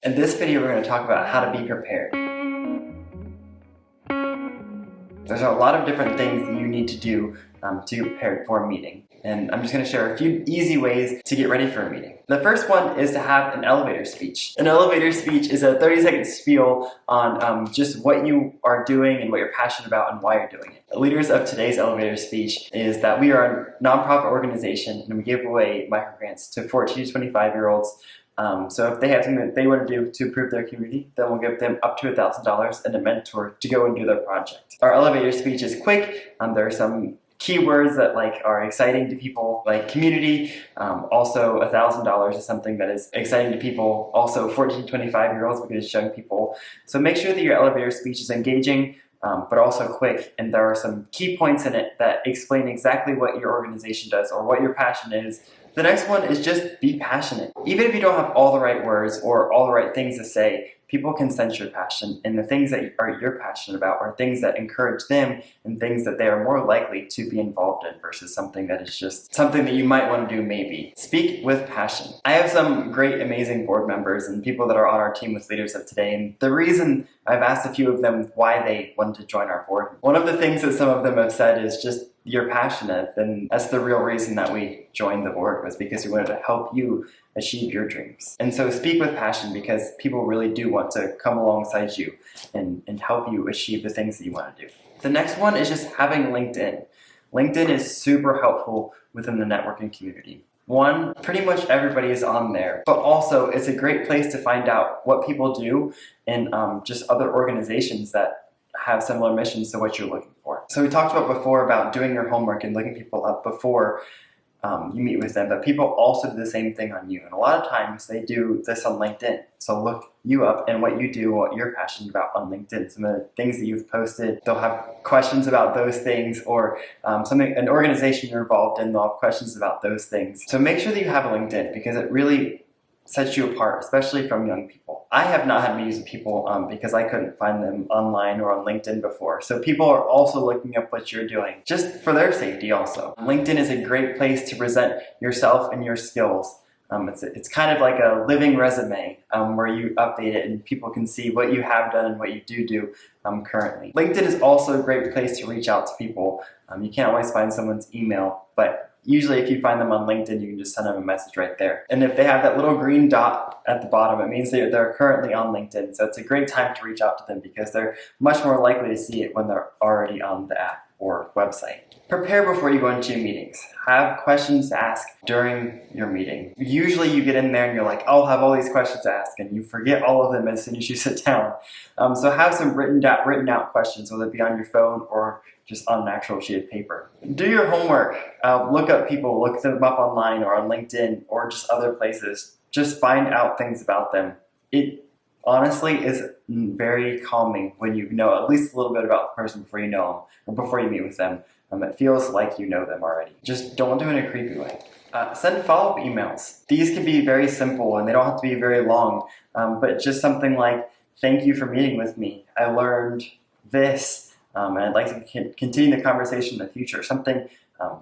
In this video, we're going to talk about how to be prepared. There's a lot of different things that you need to do to get prepared for a meeting. And I'm just going to share a few easy ways to get ready for a meeting. The first one is to have an elevator speech. An elevator speech is a 30-second spiel on just what you are doing and what you're passionate about and why you're doing it. The leaders of today's elevator speech is that we are a nonprofit organization and we give away microgrants to 14 to 25-year-olds. So if they have something that they want to do to improve their community, then we'll give them up to $1,000 and a mentor to go and do their project. Our elevator speech is quick. There are some keywords that are exciting to people, like community. Also, $1,000 is something that is exciting to people. Also, 14 to 25-year-olds because it's young people. So make sure that your elevator speech is engaging, but also quick, and there are some key points in it that explain exactly what your organization does or what your passion is. The next one is just be passionate. Even if you don't have all the right words or all the right things to say, people can sense your passion, and the things that you're passionate about are things that encourage them and things that they are more likely to be involved in versus something that is just something that you might want to do maybe. Speak with passion. I have some great, amazing board members and people that are on our team with Leaders of Today, and the reason I've asked a few of them why they wanted to join our board. One of the things that some of them have said is just, you're passionate, and that's the real reason that we joined the board, was because we wanted to help you achieve your dreams. And so speak with passion, because people really do want to come alongside you and help you achieve the things that you want to do. The next one is just having LinkedIn. LinkedIn is super helpful within the networking community. One, pretty much everybody is on there, but also it's a great place to find out what people do in just other organizations that have similar missions to what you're looking for. So we talked about before about doing your homework and looking people up before you meet with them, but people also do the same thing on you. And a lot of times they do this on LinkedIn. So look you up and what you do, what you're passionate about on LinkedIn. Some of the things that you've posted, they'll have questions about those things, or an organization you're involved in, they'll have questions about those things. So make sure that you have a LinkedIn, because it really sets you apart, especially from young people. I have not had meetings with people because I couldn't find them online or on LinkedIn before. So people are also looking up what you're doing, just for their safety also. LinkedIn is a great place to present yourself and your skills. It's kind of like a living resume where you update it and people can see what you have done and what you do currently. LinkedIn is also a great place to reach out to people. You can't always find someone's email, but usually if you find them on LinkedIn, you can just send them a message right there. And if they have that little green dot at the bottom, it means they're currently on LinkedIn. So it's a great time to reach out to them, because they're much more likely to see it when they're already on the app or website. Prepare before you go into meetings. Have questions to ask during your meeting. Usually you get in there and you're like, I'll have all these questions to ask, and you forget all of them as soon as you sit down. So have some written out questions, whether it be on your phone or just on an actual sheet of paper. Do your homework. Look up people, look them up online or on LinkedIn or just other places. Just find out things about them. It honestly is very calming when you know at least a little bit about the person before you know them or before you meet with them. It feels like you know them already. Just don't do it in a creepy way. Send follow-up emails. These can be very simple and they don't have to be very long, but just something like, thank you for meeting with me. I learned this. And I'd like to continue the conversation in the future. Something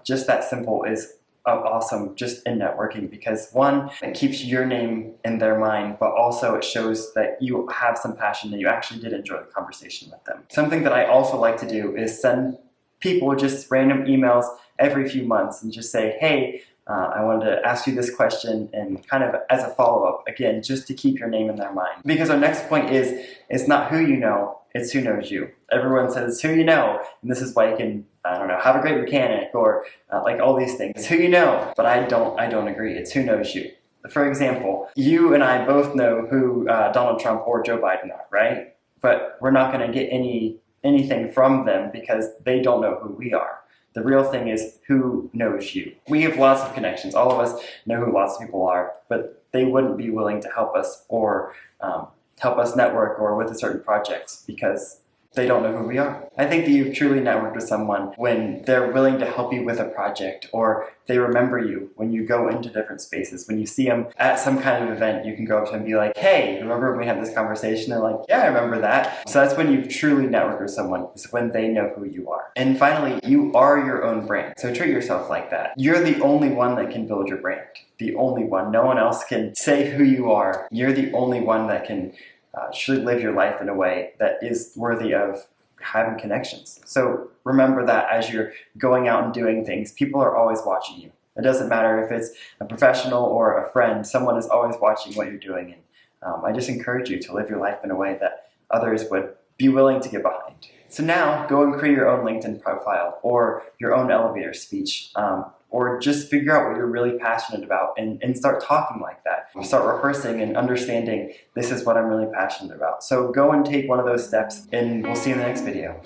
just that simple is awesome just in networking, because one, it keeps your name in their mind, but also it shows that you have some passion, that you actually did enjoy the conversation with them. Something that I also like to do is send people just random emails every few months and just say, hey, I wanted to ask you this question, and kind of as a follow-up, again, just to keep your name in their mind. Because our next point is, it's not who you know, it's who knows you. Everyone says who you know, and this is why you can, have a great mechanic, or all these things. It's who you know, but I don't agree. It's who knows you. For example, you and I both know who Donald Trump or Joe Biden are, right? But we're not going to get anything from them because they don't know who we are. The real thing is who knows you. We have lots of connections. All of us know who lots of people are, but they wouldn't be willing to help us or help us network or with a certain projects because they don't know who we are. I think that you've truly networked with someone when they're willing to help you with a project, or they remember you when you go into different spaces. When you see them at some kind of event, you can go up to them and be like, hey, remember when we had this conversation? They're like, yeah, I remember that. So that's when you've truly networked with someone, is when they know who you are. And finally, you are your own brand. So treat yourself like that. You're the only one that can build your brand. The only one. No one else can say who you are. You're the only one that can truly live your life in a way that is worthy of having connections. So remember that as you're going out and doing things, people are always watching you. It doesn't matter if it's a professional or a friend, someone is always watching what you're doing. And I just encourage you to live your life in a way that others would be willing to get behind. So now go and create your own LinkedIn profile or your own elevator speech. Or just figure out what you're really passionate about and start talking like that. Start rehearsing and understanding this is what I'm really passionate about. So go and take one of those steps, and we'll see you in the next video.